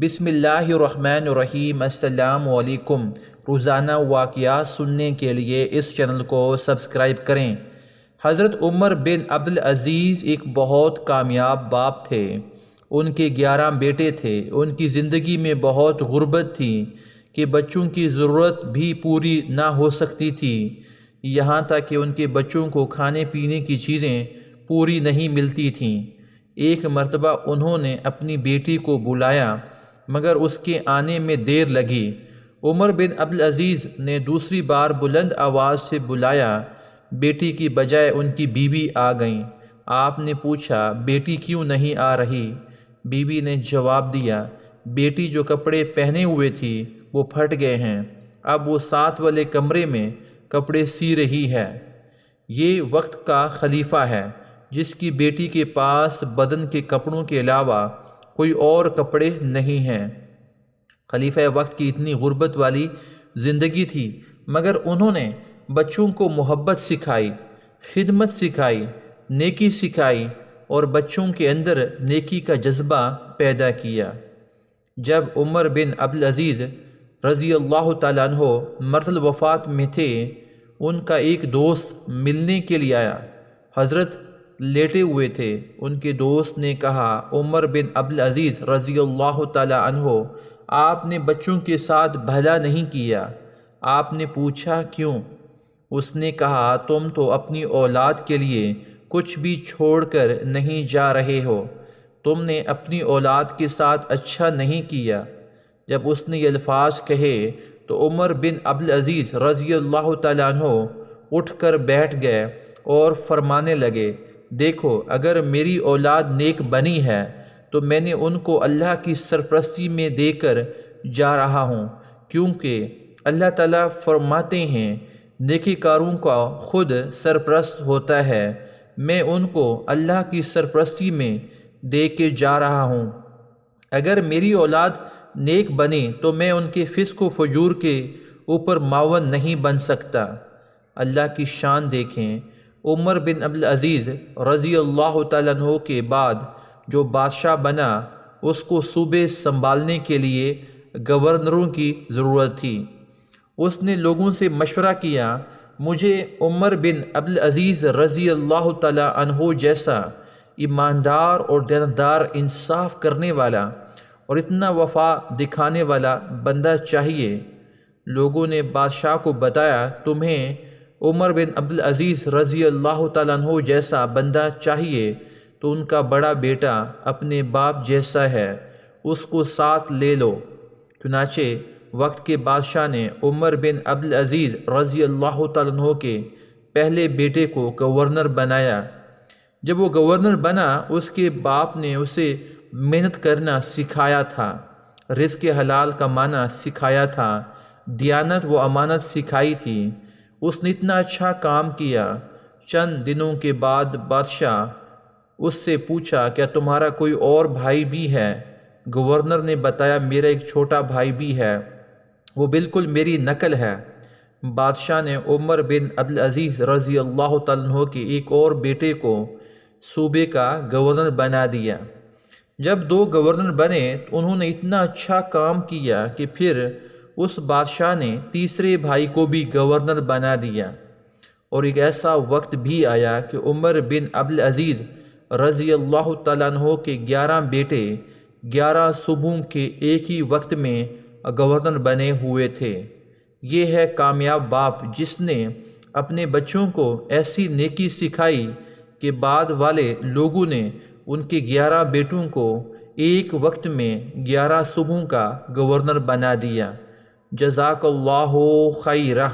بسم اللہ الرحمن الرحیم۔ السلام علیکم۔ روزانہ واقعات سننے کے لیے اس چینل کو سبسکرائب کریں۔ حضرت عمر بن عبدالعزیز ایک بہت کامیاب باپ تھے۔ ان کے 11 بیٹے تھے۔ ان کی زندگی میں بہت غربت تھی کہ بچوں کی ضرورت بھی پوری نہ ہو سکتی تھی، یہاں تک کہ ان کے بچوں کو کھانے پینے کی چیزیں پوری نہیں ملتی تھیں۔ ایک مرتبہ انہوں نے اپنی بیٹی کو بلایا، مگر اس کے آنے میں دیر لگی۔ عمر بن عبدالعزیز نے دوسری بار بلند آواز سے بلایا۔ بیٹی کی بجائے ان کی بیوی آ گئیں۔ آپ نے پوچھا، بیٹی کیوں نہیں آ رہی؟ بیوی نے جواب دیا، بیٹی جو کپڑے پہنے ہوئے تھی وہ پھٹ گئے ہیں، اب وہ ساتھ والے کمرے میں کپڑے سی رہی ہے۔ یہ وقت کا خلیفہ ہے جس کی بیٹی کے پاس بدن کے کپڑوں کے علاوہ کوئی اور کپڑے نہیں ہیں۔ خلیفہ وقت کی اتنی غربت والی زندگی تھی، مگر انہوں نے بچوں کو محبت سکھائی، خدمت سکھائی، نیکی سکھائی اور بچوں کے اندر نیکی کا جذبہ پیدا کیا۔ جب عمر بن عبدالعزیز رضی اللہ تعالیٰ عنہ مرحلۃ الوفات میں تھے، ان کا ایک دوست ملنے کے لیے آیا۔ حضرت لیٹے ہوئے تھے۔ ان کے دوست نے کہا، عمر بن عبدالعزیز رضی اللہ تعالیٰ عنہ، آپ نے بچوں کے ساتھ بھلا نہیں کیا۔ آپ نے پوچھا کیوں؟ اس نے کہا، تم تو اپنی اولاد کے لیے کچھ بھی چھوڑ کر نہیں جا رہے ہو، تم نے اپنی اولاد کے ساتھ اچھا نہیں کیا۔ جب اس نے یہ الفاظ کہے تو عمر بن عبدالعزیز رضی اللہ تعالیٰ عنہ اٹھ کر بیٹھ گئے اور فرمانے لگے، دیکھو، اگر میری اولاد نیک بنی ہے تو میں نے ان کو اللہ کی سرپرستی میں دے کر جا رہا ہوں، کیونکہ اللہ تعالیٰ فرماتے ہیں، نیکی کاروں کا خود سرپرست ہوتا ہے، میں ان کو اللہ کی سرپرستی میں دے کے جا رہا ہوں۔ اگر میری اولاد نیک بنے تو میں ان کے فسق و فجور کے اوپر معاون نہیں بن سکتا۔ اللہ کی شان دیکھیں۔ عمر بن عبدالعزیز رضی اللہ تعالیٰ عنہ کے بعد جو بادشاہ بنا، اس کو صوبے سنبھالنے کے لیے گورنروں کی ضرورت تھی۔ اس نے لوگوں سے مشورہ کیا، مجھے عمر بن عبدالعزیز رضی اللہ تعالیٰ عنہ جیسا ایماندار اور دیانتدار، انصاف کرنے والا اور اتنا وفا دکھانے والا بندہ چاہیے۔ لوگوں نے بادشاہ کو بتایا، تمہیں عمر بن عبدالعزیز رضی اللہ تعالیٰ عنہ جیسا بندہ چاہیے تو ان کا بڑا بیٹا اپنے باپ جیسا ہے، اس کو ساتھ لے لو۔ چنانچہ وقت کے بادشاہ نے عمر بن عبدالعزیز رضی اللہ تعالیٰ عنہ کے پہلے بیٹے کو گورنر بنایا۔ جب وہ گورنر بنا، اس کے باپ نے اسے محنت کرنا سکھایا تھا، رزق حلال کمانا سکھایا تھا، دیانت و امانت سکھائی تھی۔ اس نے اتنا اچھا کام کیا۔ چند دنوں کے بعد بادشاہ اس سے پوچھا، کیا تمہارا کوئی اور بھائی بھی ہے؟ گورنر نے بتایا، میرا ایک چھوٹا بھائی بھی ہے، وہ بالکل میری نقل ہے۔ بادشاہ نے عمر بن عبدالعزیز رضی اللہ تعالیٰ عنہ کے ایک اور بیٹے کو صوبے کا گورنر بنا دیا۔ جب 2 گورنر بنے تو انہوں نے اتنا اچھا کام کیا کہ پھر اس بادشاہ نے تیسرے بھائی کو بھی گورنر بنا دیا۔ اور ایک ایسا وقت بھی آیا کہ عمر بن عبدالعزیز رضی اللہ تعالیٰ عنہ کے 11 بیٹے 11 صوبوں کے ایک ہی وقت میں گورنر بنے ہوئے تھے۔ یہ ہے کامیاب باپ جس نے اپنے بچوں کو ایسی نیکی سکھائی کہ بعد والے لوگوں نے ان کے 11 بیٹوں کو ایک وقت میں 11 صوبوں کا گورنر بنا دیا۔ جزاک اللہ خیرہ۔